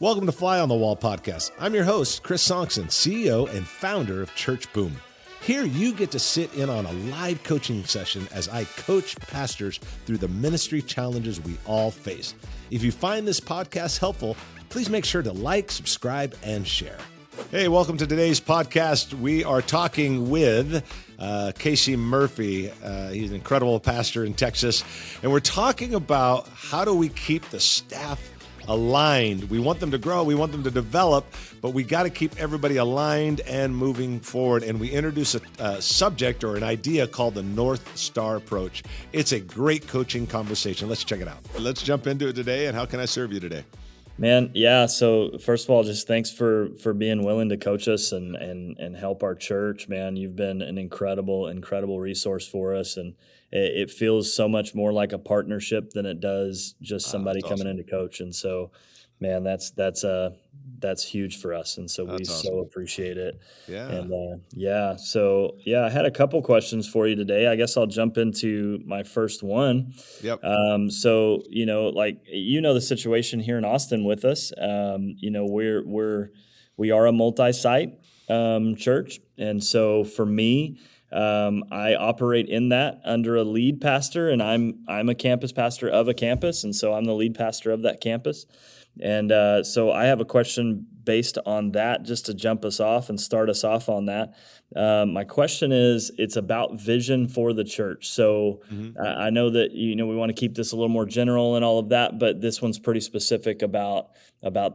Welcome to Fly on the Wall podcast. I'm your host, Chris Sonksen, CEO and founder of Church Boom. Here you get to sit in on a live coaching session as I coach pastors through the ministry challenges we all face. If you find this podcast helpful, please make sure to like, subscribe, and share. Hey, welcome to today's podcast. We are talking with Kasey Murphy. He's an incredible pastor in Texas. And we're talking about how do we keep the staff aligned. We want them to grow, we want them to develop, but we got to keep everybody aligned and moving forward. And we introduce a subject or an idea called the North Star approach. It's a great coaching conversation. Let's check it out. Let's jump into it today. And how can I serve you today? Man, yeah. So first of all, just thanks for being willing to coach us and help our church, man. You've been an incredible resource for us, and it feels so much more like a partnership than it does just somebody coming in to coach. And so, man, that's huge for us, and so we so appreciate it. Yeah. And so I had a couple questions for you today. I guess I'll jump into my first one. Yep. So the situation here in Austin with us. We are a multi-site church, and so for me, I operate in that under a lead pastor, and I'm a campus pastor of a campus, and so I'm the lead pastor of that campus. And so I have a question based on that, just to jump us off and start us off on that. My question is, it's about vision for the church. So I know that we want to keep this a little more general and all of that, but this one's pretty specific about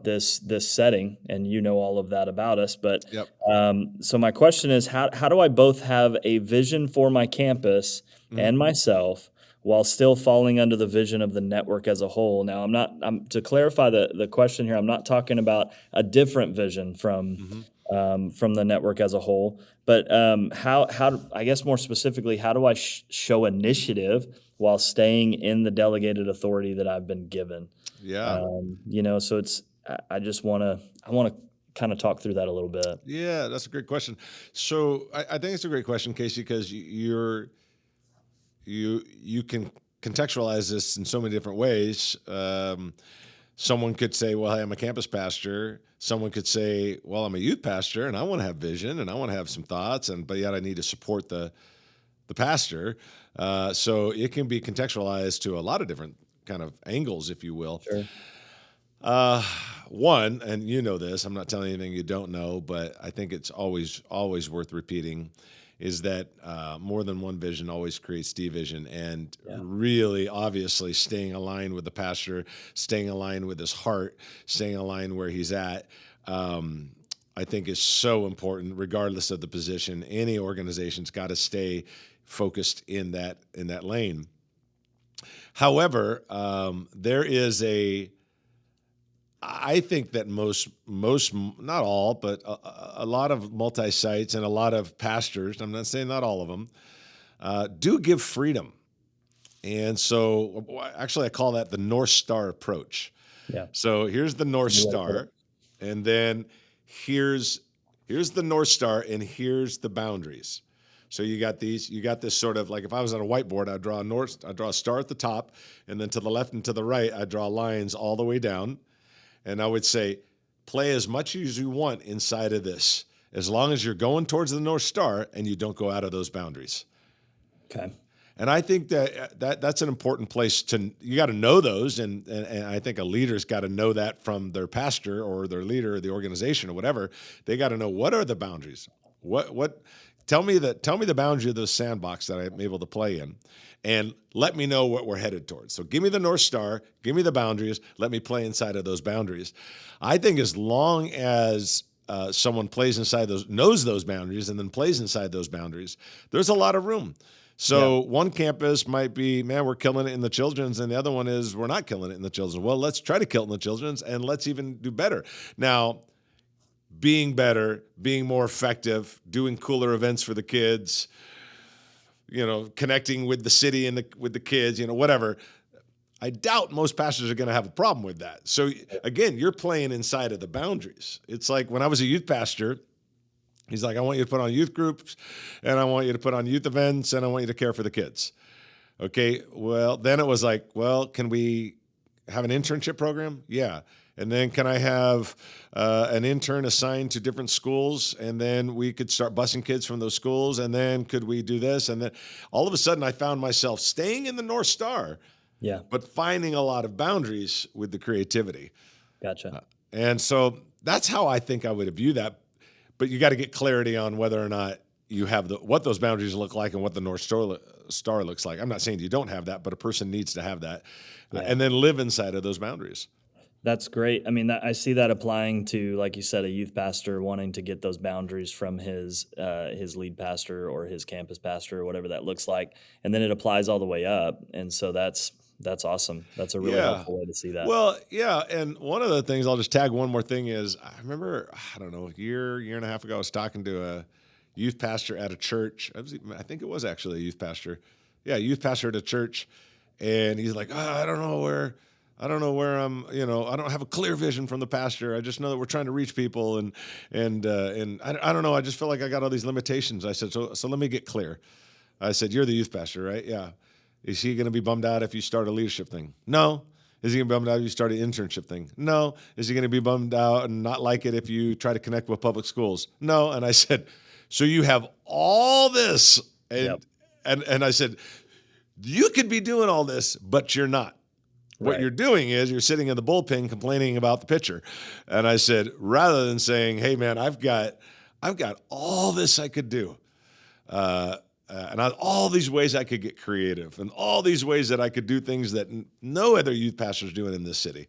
this setting, and all of that about us. But Yep. So my question is, how do I both have a vision for my campus and myself while still falling under the vision of the network as a whole? Now, to clarify the question here, I'm not talking about a different vision from the network as a whole, but I guess more specifically, how do I show initiative while staying in the delegated authority that I've been given? Yeah. So I want to kind of talk through that a little bit. Yeah, that's a great question. So I think it's a great question, Kasey, because you can contextualize this in so many different ways. Someone could say, well, hey, I'm a campus pastor. Someone could say, well, I'm a youth pastor and I want to have vision and I want to have some thoughts, but yet I need to support the pastor. So it can be contextualized to a lot of different kind of angles, if you will. Sure. One, and you know this, I'm not telling you anything you don't know, but I think it's always worth repeating, is that more than one vision always creates division. And really, obviously, staying aligned with the pastor, staying aligned with his heart, staying aligned where he's at, I think is so important, regardless of the position. Any organization's got to stay focused in that lane. However, there is I think that most, not all, but a lot of multi-sites and a lot of pastors, I'm not saying not all of them, do give freedom. And so actually I call that the North Star approach. Yeah. So here's the North Star, and then here's the North Star, and here's the boundaries. So you got this sort of, like if I was on a whiteboard, I'd draw a star at the top, and then to the left and to the right, I'd draw lines all the way down. And I would say, play as much as you want inside of this, as long as you're going towards the North Star and you don't go out of those boundaries. Okay. And I think that's an important place you got to know those. And I think a leader's got to know that from their pastor or their leader or the organization or whatever. They got to know, what are the boundaries? Tell me the boundary of the sandbox that I'm able to play in, and let me know what we're headed towards. So give me the North Star, give me the boundaries, let me play inside of those boundaries. I think as long as someone plays inside knows those boundaries and then plays inside those boundaries, there's a lot of room. So one campus might be, man, we're killing it in the children's, and the other one is, we're not killing it in the children's. Well, let's try to kill it in the children's, and let's even do better. Now, being better, being more effective, doing cooler events for the kids, connecting with the city and with the kids, whatever. I doubt most pastors are going to have a problem with that. So again, you're playing inside of the boundaries. It's like when I was a youth pastor, he's like, I want you to put on youth groups, and I want you to put on youth events, and I want you to care for the kids. Okay, well, then it was like, well, can we have an internship program? Yeah. And then can I have an intern assigned to different schools? And then we could start busing kids from those schools. And then could we do this? And then all of a sudden I found myself staying in the North Star, Yeah. but finding a lot of boundaries with the creativity. Gotcha. And so that's how I think I would view that. But you got to get clarity on whether or not you have what those boundaries look like and what the North Star looks like. I'm not saying you don't have that, but a person needs to have that, and then live inside of those boundaries. That's great. I mean, I see that applying to, like you said, a youth pastor wanting to get those boundaries from his lead pastor or his campus pastor or whatever that looks like, and then it applies all the way up. And so that's awesome. That's a really helpful way to see that. Well, yeah, and one of the things, I'll just tag one more thing, is I remember, I don't know, a year and a half ago, I was talking to a youth pastor at a church. I think it was actually a youth pastor. Yeah, youth pastor at a church, and he's like, I don't know where I'm, I don't have a clear vision from the pastor. I just know that we're trying to reach people, and I don't know. I just feel like I got all these limitations. I said, so let me get clear. I said, you're the youth pastor, right? Yeah. Is he going to be bummed out if you start a leadership thing? No. Is he going to be bummed out if you start an internship thing? No. Is he going to be bummed out and not like it if you try to connect with public schools? No. And I said, so you have all this, and I said, you could be doing all this, but you're not. What you're doing is you're sitting in the bullpen complaining about the pitcher. And I said, rather than saying, hey man, I've got all this I could do. All these ways I could get creative, and all these ways that I could do things that no other youth pastor's doing in this city.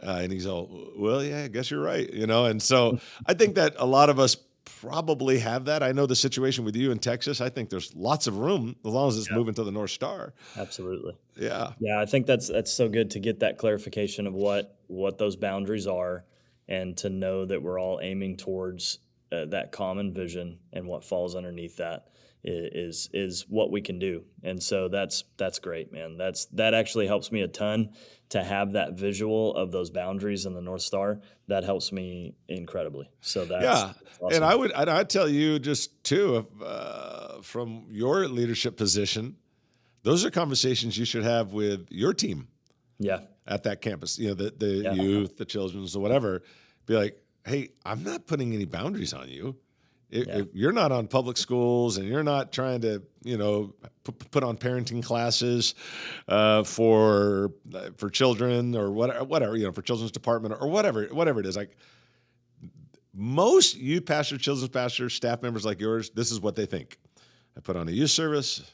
And he's all, well, yeah, I guess you're right. And so I think that a lot of us probably have that. I know the situation with you in Texas. I think there's lots of room as long as it's moving to the North Star. Absolutely. Yeah. Yeah. I think that's so good to get that clarification of what those boundaries are, and to know that we're all aiming towards that common vision, and what falls underneath that is what we can do. And so that's great, man. That actually helps me a ton to have that visual of those boundaries in the North Star. That helps me incredibly. So that's awesome. And I'd tell you just too, from your leadership position, those are conversations you should have with your team. Yeah. At that campus, the youth, the children's, or whatever. Be like, hey, I'm not putting any boundaries on you. If you're not on public schools, and you're not trying to, put on parenting classes for children, or whatever, for children's department, or whatever it is. Like, most youth pastors, children's pastors, staff members like yours, this is what they think. I put on a youth service.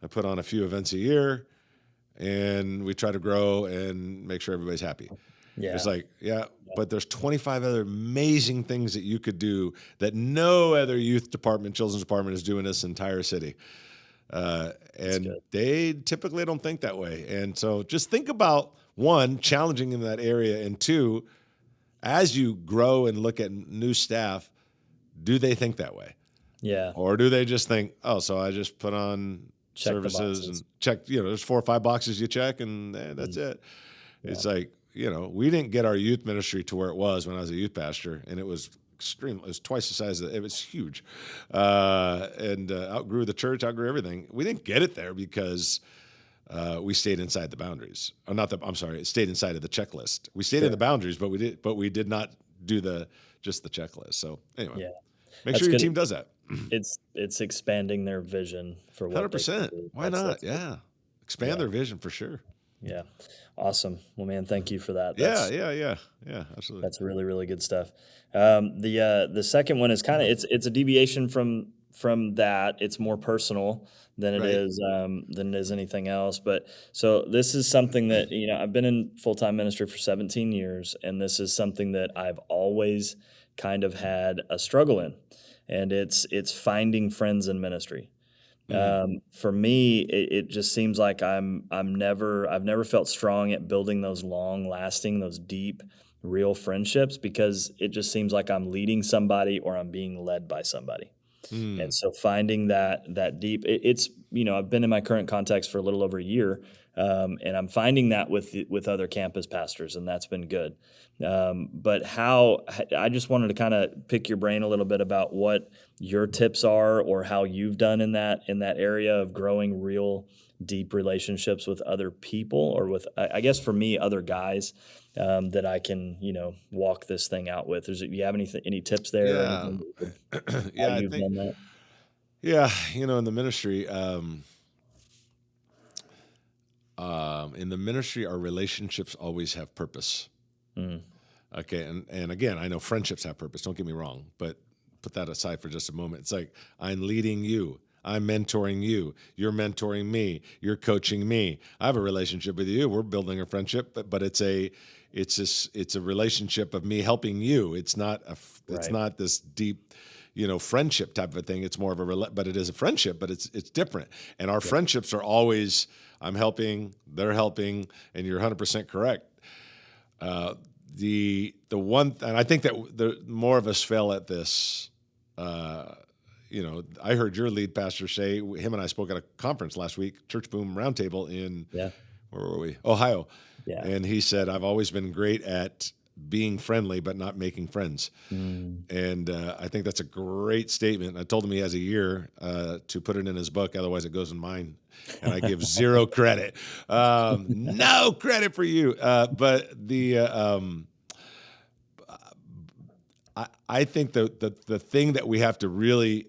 I put on a few events a year, and we try to grow and make sure everybody's happy. Yeah. It's like, but there's 25 other amazing things that you could do that no other youth department, children's department is doing in this entire city. And they typically don't think that way. And so just think about, one, challenging in that area, and two, as you grow and look at new staff, do they think that way? Yeah. Or do they just think, oh, so I just put on services and check, there's 4 or 5 boxes you check, and that's it. Yeah. It's like, we didn't get our youth ministry to where it was when I was a youth pastor, and it was extreme. It was twice the size it was huge, and outgrew the church, outgrew everything. We didn't get it there because we stayed inside the boundaries. It stayed inside of the checklist. We stayed in the boundaries, but we did not do just the checklist. So anyway, make sure your team does that. It's expanding their vision for what 100%. Why not? Yeah, expand their vision for sure. Yeah. Awesome. Well, man, thank you for that. Yeah, absolutely. That's really, really good stuff. The second one is it's a deviation from that. It's more personal than it is anything else. But so this is something that, I've been in full-time ministry for 17 years, and this is something that I've always kind of had a struggle in, and it's finding friends in ministry. For me, it just seems like I've never felt strong at building those long-lasting, those deep, real friendships, because it just seems like I'm leading somebody or I'm being led by somebody. And so finding that deep, it's I've been in my current context for a little over a year, And I'm finding that with other campus pastors, and that's been good. But I just wanted to kind of pick your brain a little bit about what your tips are, or how you've done in that area of growing real deep relationships with other people, or with, I guess for me, other guys that I can, walk this thing out with. Do you have any tips there, or Yeah. anything how Yeah, I you've think, done that? yeah, in the ministry, our relationships always have purpose. Mm, Okay. And again, I know friendships have purpose. Don't get me wrong, but put that aside for just a moment. It's like, I'm leading you. I'm mentoring you. You're mentoring me. You're coaching me. I have a relationship with you. We're building a friendship, but it's a relationship of me helping you. It's not right. this deep, friendship type of a thing. It's more of but it is a friendship, but it's different. And our Yep. friendships are always, I'm helping, they're helping, and you're 100% correct. The one, and I think that the more of us fail at this. I heard your lead pastor say, him and I spoke at a conference last week, Church Boom Roundtable in, Yeah. where were we? Ohio. Yeah. And he said, I've always been great at being friendly, but not making friends. Mm. And I think that's a great statement. I told him he has a year to put it in his book, otherwise it goes in mine, and I give zero credit. No credit for you. But I think the thing that we have to really,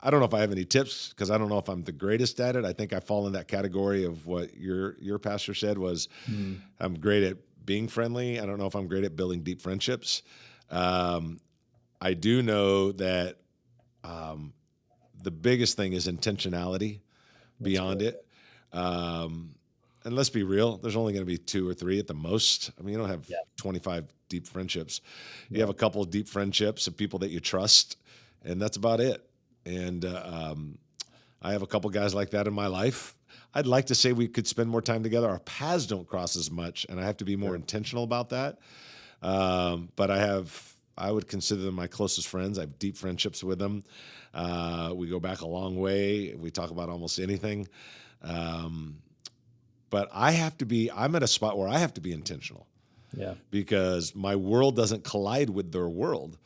I don't know if I have any tips, because I don't know if I'm the greatest at it. I think I fall in that category of what your pastor said was, Mm. I'm great at being friendly. I don't know if I'm great at building deep friendships. I do know that the biggest thing is intentionality That's beyond good. it. And let's be real, there's only going to be 2 or 3 at the most. I mean, you don't have Yeah. 25 deep friendships. You have Yeah. a couple of deep friendships of people that you trust, and that's about it. And I have a couple guys like that in my life. I'd like to say we could spend more time together. Our paths don't cross as much, and I have to be more Sure. intentional about that. But I would consider them my closest friends. I have deep friendships with them. We go back a long way. We talk about almost anything. But I'm at a spot where I have to be intentional, Yeah. because my world doesn't collide with their world.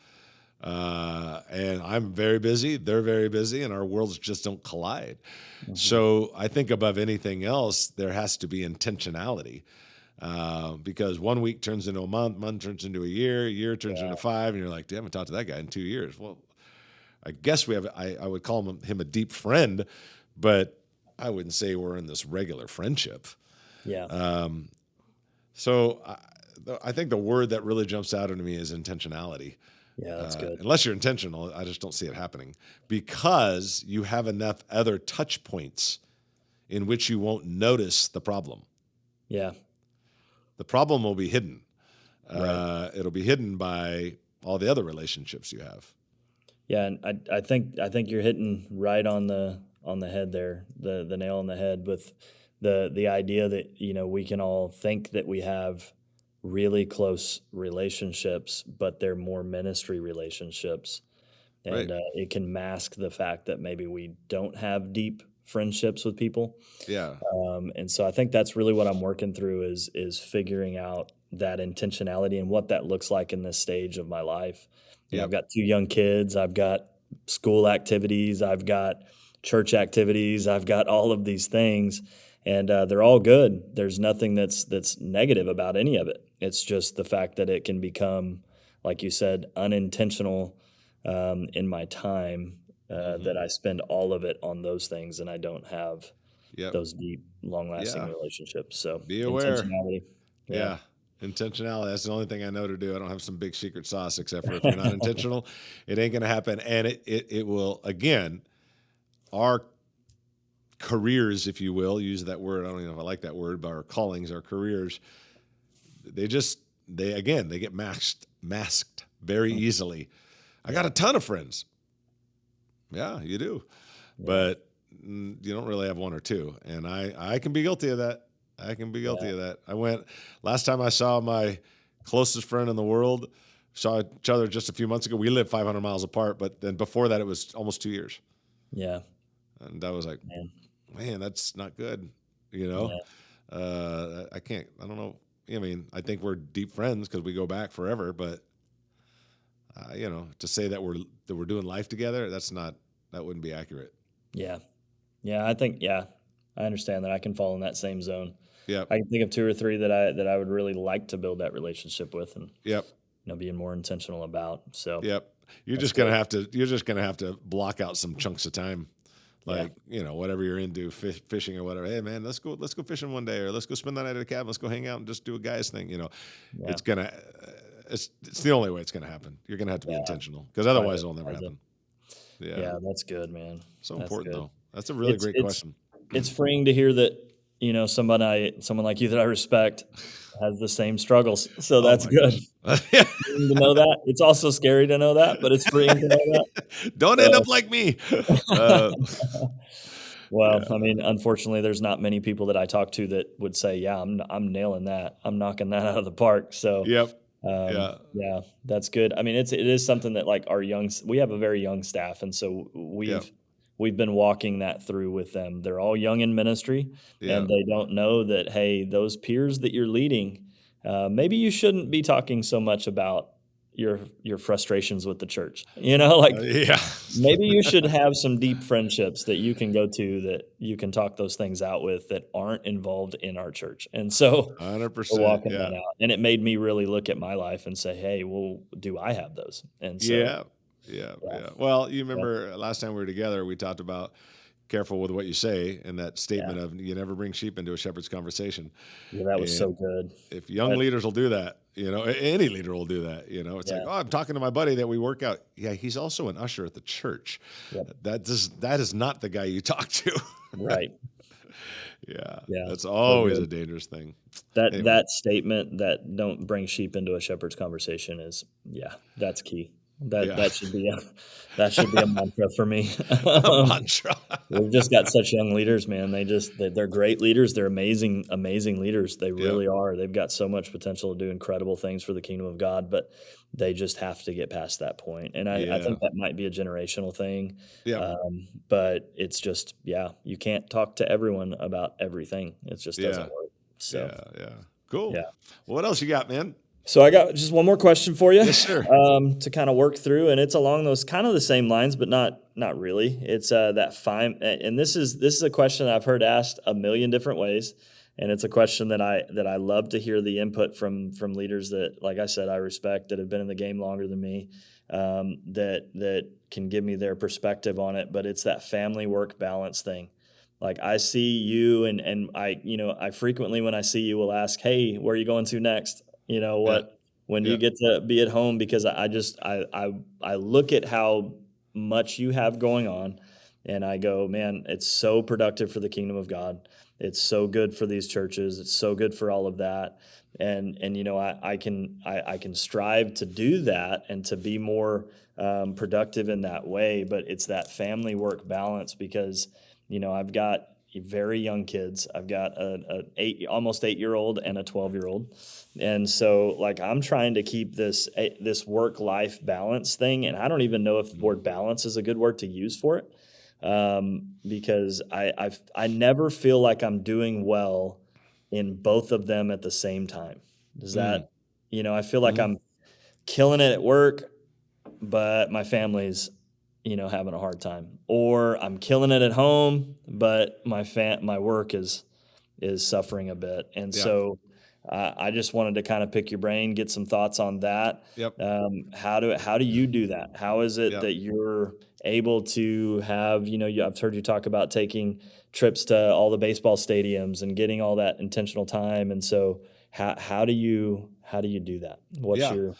And I'm very busy, they're very busy, and our worlds just don't collide. Hmm. So I think above anything else, there has to be intentionality. Because 1 week turns into a month turns into a year turns into Yeah. 5, and you're like, damn, I haven't talked to that guy in 2 years. Well, I guess I would call him a deep friend, but I wouldn't say we're in this regular friendship. Yeah. So I think the word that really jumps out at me is intentionality. Yeah. That's good. Unless you're intentional, I just don't see it happening, because you have enough other touch points in which you won't notice the problem. Yeah. The problem will be hidden. Right. It'll be hidden by all the other relationships you have. Yeah. And I think you're hitting right on the head there, the nail on the head, with the idea that, we can all think that we have really close relationships, but they're more ministry relationships. Right. And it can mask the fact that maybe we don't have deep friendships with people. Yeah. And so I think that's really what I'm working through, is figuring out that intentionality and what that looks like in this stage of my life. I've Yep. got 2 young kids, I've got school activities, I've got church activities, I've got all of these things, and they're all good. There's nothing that's negative about any of it. It's just the fact that it can become, like you said, unintentional in my time, Hmm. that I spend all of it on those things, and I don't have Yep. those deep, long-lasting Yeah. relationships. So Be aware. intentionality, yeah, Yeah. Intentionality. That's the only thing I know to do. I don't have some big secret sauce, except for if you're not intentional, it ain't going to happen. And it will, again, our careers, if you will, use that word. I don't even know if I like that word, but our callings, our careers, they get masked very Mm, easily. I got yeah, a ton of friends. Yeah, you do. yeah, But you don't really have one or two. And I can be guilty of that. I can be guilty yeah, of that. Last time I saw my closest friend in the world, saw each other just a few months ago. We live 500 miles apart, but then before that, it was almost 2 years. yeah, And I was like, man, man, that's not good, you know? yeah, I don't know. I mean, I think we're deep friends because we go back forever, but to say that we're doing life together, that wouldn't be accurate. Yeah. Yeah. I understand that. I can fall in that same zone. Yep. I can think of two or three that I would really like to build that relationship with and, Yep. being more intentional about. So Yep. You're that's just gonna good. have to block out some chunks of time, Yeah. like whatever you're into, fishing or whatever. Hey man, let's go fishing one day, or let's go spend the night at a cabin. Let's go hang out and just do a guy's thing. Yeah. It's gonna it's the only way it's gonna happen. You're gonna have to be Yeah. intentional because otherwise it'll never Prioritize it. happen. Yeah. Yeah. That's good, man. So That's important good. though. That's a really It's, great it's, question. it's freeing to hear that, someone like you that I respect has the same struggles. So Oh that's my good. gosh. Freeing to know that. It's also scary to know that, but it's freeing to know Don't end that. up like me. Uh, Well, yeah. unfortunately, there's not many people that I talk to that would say, "Yeah, I'm nailing that. I'm knocking that out of the park." So, Yep. Yeah. yeah, that's good. I mean, it is something that like we have a very young staff, and so Yep. we've been walking that through with them. They're all young in ministry, and Yep. they don't know that, hey, those peers that you're leading, maybe you shouldn't be talking so much about your frustrations with the church. Like Yeah. maybe you should have some deep friendships that you can go to that you can talk those things out with that aren't involved in our church. And so we're 100%. walking Yeah. that out. And it made me really look at my life and say, hey, well, do I have those? And so, Yeah. Yeah. yeah, Yeah. Well, you yeah, remember last time we were together, we talked about careful with what you say and that yeah, statement of you never bring sheep into a shepherd's conversation. yeah, that was so And good. if young That, leaders will do that, any leader will do that. It's like, yeah, oh, I'm talking to my buddy that we work out. Yeah, he's also an usher at the church. yep, That is not the guy you talk to. right. Yeah, Yeah, that's so always a good. dangerous thing. That Anyway, that statement that don't bring sheep into a shepherd's conversation is, yeah, that's key. That yeah, that should be a that should be a mantra for me. a mantra. We've just got such young leaders, man. They're great leaders. They're amazing, amazing leaders. They Yep, really are. They've got so much potential to do incredible things for the kingdom of God, but they just have to get past that point. And I yeah, think that might be a generational thing. yep, But it's just, yeah, you can't talk to everyone about everything. It just doesn't yeah, work. So, yeah, yeah. Cool. yeah. Well, what else you got, man? So I got just one more question for you, Yes, sir. to kind of work through, and it's along those kind of the same lines, but not really. It's that fine, and this is a question that I've heard asked a million different ways, and it's a question that I love to hear the input from leaders that, like I said, I respect that have been in the game longer than me, that can give me their perspective on it. But it's that family work balance thing. Like I see you, and I frequently when I see you will ask, "Hey, where are you going to next?" Yeah, When do you yeah, get to be at home? Because I look at how much you have going on, and I go, man, it's so productive for the kingdom of God. It's so good for these churches. It's so good for all of that. And I can strive to do that and to be more productive in that way. But it's that family work balance because I've got very young kids. I've got almost 8-year old and a 12-year-old, and so like I'm trying to keep this work life balance thing. And I don't even know if the word balance is a good word to use for it, because I never feel like I'm doing well in both of them at the same time. Does mm, that I feel like hmm, I'm killing it at work, but my family's having a hard time, or I'm killing it at home, but my work is suffering a bit. And yeah, so I just wanted to kind of pick your brain, get some thoughts on that. yep, How do you do that? How is it yep. that you're able to have, I've heard you talk about taking trips to all the baseball stadiums and getting all that intentional time. And so how do you do that? What's Yeah. your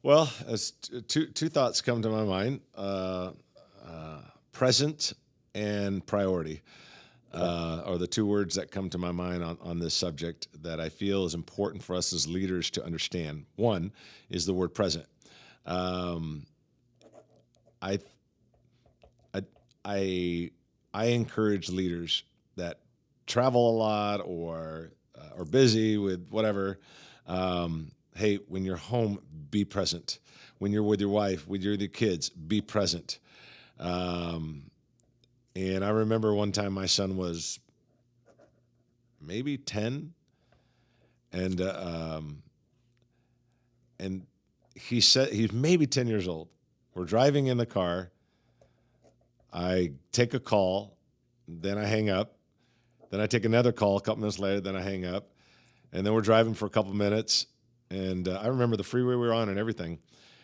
Well, as two thoughts come to my mind: present and priority. Okay. Are the two words that come to my mind on this subject that I feel is important for us as leaders to understand. One is the word present. Um, I, I, I encourage leaders that travel a lot or are busy with whatever. Hey, when you're home, be present. When you're with your wife, with your kids, be present. Um, and I remember one time my son was maybe 10. And he said he's maybe 10 years old. We're driving in the car. I take a call, then I hang up. Then I take another call a couple minutes later, then I hang up. And then we're driving for a couple minutes. And I remember the freeway we were on and everything.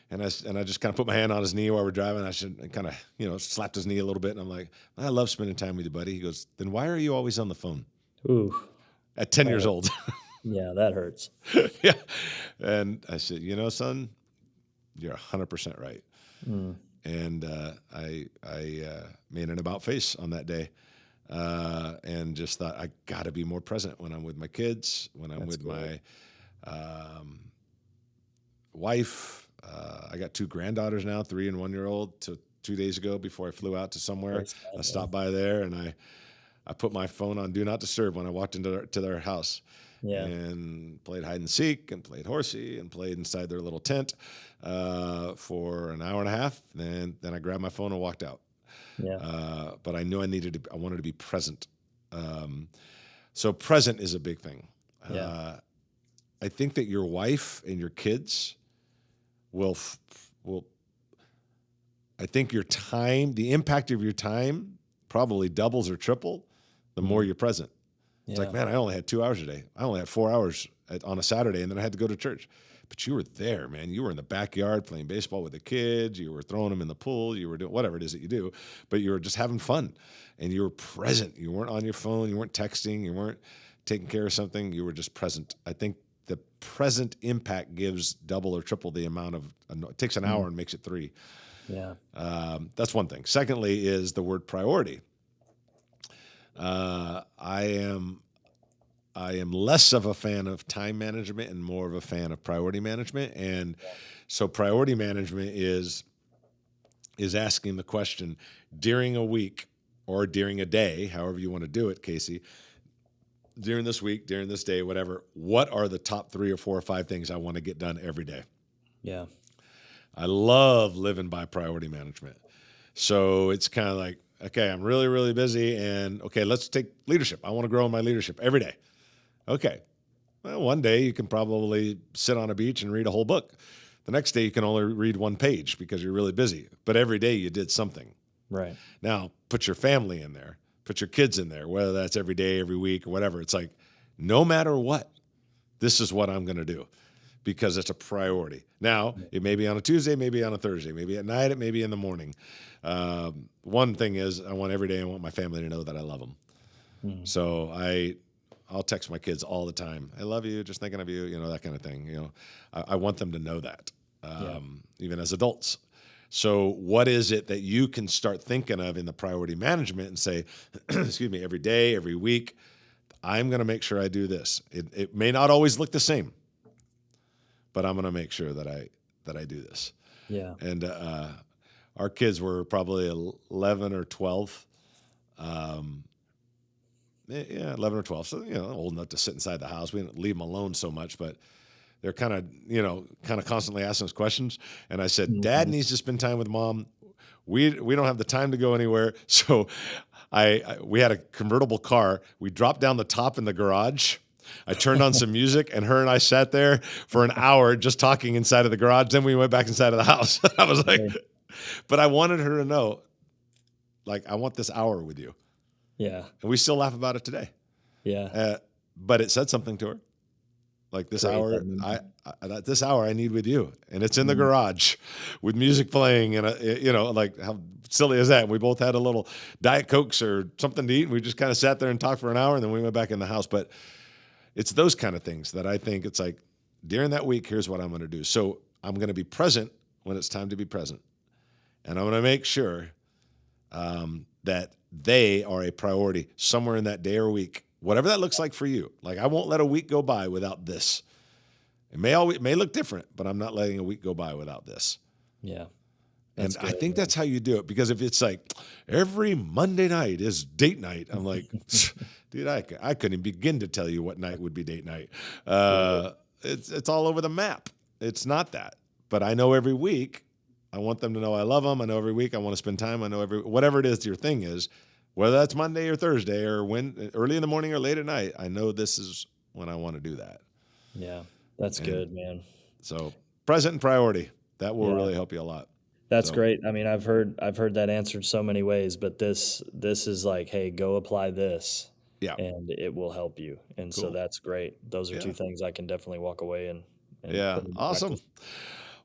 And I just kind of put my hand on his knee while we're driving. I kind of, slapped his knee a little bit. And I'm like, I love spending time with you, buddy. He goes, then why are you always on the phone? Ooh. At 10 years old. Yeah, that hurts. Yeah. And I said, son, you're 100% right. And I made an about face on that day, and just thought I got to be more present when I'm with my kids, when I'm with my wife. I got 2 granddaughters now, 3 and 1 year old. So 2 days ago, before I flew out to somewhere, I stopped by there and I put my phone on Do Not Disturb when I walked into their house. Yeah. And played hide and seek and played horsey and played inside their little tent for an hour and a half. Then I grabbed my phone and walked out. Yeah. But I knew I wanted to be present. So present is a big thing. Yeah. I think that your wife and your kids will, I think your time, the impact of your time probably doubles or triple the more you're present. It's like, man, I only had 2 hours a day. I only had 4 hours on a Saturday, and then I had to go to church. But you were there, man. You were in the backyard playing baseball with the kids. You were throwing them in the pool. You were doing whatever it is that you do. But you were just having fun, and you were present. You weren't on your phone. You weren't texting. You weren't taking care of something. You were just present. I think the present impact gives double or triple the amount of it takes an hour and makes it 3. Yeah. That's one thing. Secondly is the word priority. I am less of a fan of time management and more of a fan of priority management. And so priority management is asking the question during a week or during a day, however you want to do it, Kasey, during this week, during this day, whatever, what are the top 3 or 4 or 5 things I want to get done every day? Yeah. I love living by priority management. So it's kind of like, okay, I'm really, really busy, and okay, let's take leadership. I want to grow in my leadership every day. Okay. Well, one day you can probably sit on a beach and read a whole book. The next day you can only read 1 page because you're really busy. But every day you did something. Right. Now, put your family in there. Put your kids in there, whether that's every day, every week, or whatever. It's like, no matter what, this is what I'm going to do because it's a priority. Now, it may be on a Tuesday, maybe on a Thursday, maybe at night, it may be in the morning. One thing is I want my family to know that I love them. So I'll text my kids all the time. I love you, just thinking of you, that kind of thing. I want them to know that, even as adults. So what is it that you can start thinking of in the priority management and say, excuse me, every day, every week, I'm going to make sure I do this. It may not always look the same, but I'm going to make sure that I do this. Yeah. And our kids were probably 11 or 12. 11 or 12. So, old enough to sit inside the house. We didn't leave them alone so much, but they're kind of constantly asking us questions. And I said, Dad needs to spend time with Mom. We don't have the time to go anywhere. So we had a convertible car. We dropped down the top in the garage. I turned on some music, and her and I sat there for an hour just talking inside of the garage. Then we went back inside of the house. I was like, but I wanted her to know, like, I want this hour with you. Yeah. And we still laugh about it today. Yeah. But it said something to her. Like this hour, this hour I need with you, and it's in the garage with music playing, and like how silly is that? We both had a little Diet Cokes or something to eat, and we just kind of sat there and talked for an hour, and then we went back in the house. But it's those kind of things that I think it's like during that week, here's what I'm going to do. So I'm going to be present when it's time to be present, and I'm going to make sure that they are a priority somewhere in that day or week. Whatever that looks like for you. Like, I won't let a week go by without this. It may look different, but I'm not letting a week go by without this. Yeah. And I think that's how you do it. Because if it's like every Monday night is date night, I'm like, dude, I couldn't even begin to tell you what night would be date night. It's all over the map. It's not that. But I know every week I want them to know I love them. I know every week I want to spend time. I know whatever it is your thing is, whether that's Monday or Thursday or when early in the morning or late at night, I know this is when I want to do that. Yeah, that's good, man. So present and priority, that will Yeah. really help you a lot. That's So, great. I mean, I've heard that answered so many ways, but this is like, hey, go apply this, yeah. and it will help you. And so Cool. that's great. Those are Yeah. two things I can definitely walk away and Yeah. put into Awesome. practice.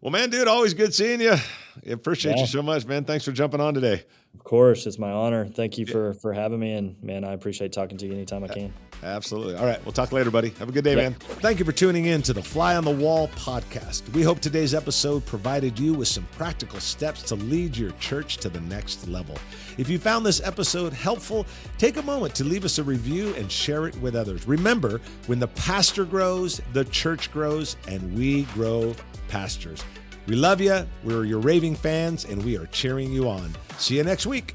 Well, man, dude, always good seeing you. I appreciate Yeah. you so much, man. Thanks for jumping on today. Of course, it's my honor. Thank you for having me, and man, I appreciate talking to you anytime I can. Absolutely. All right. We'll talk later, buddy. Have a good day, Yeah. man. Thank you for tuning in to the Fly on the Wall podcast. We hope today's episode provided you with some practical steps to lead your church to the next level. If you found this episode helpful, take a moment to leave us a review and share it with others. Remember, when the pastor grows, the church grows, and we grow pastors. We love you. We're your raving fans, and we are cheering you on. See you next week.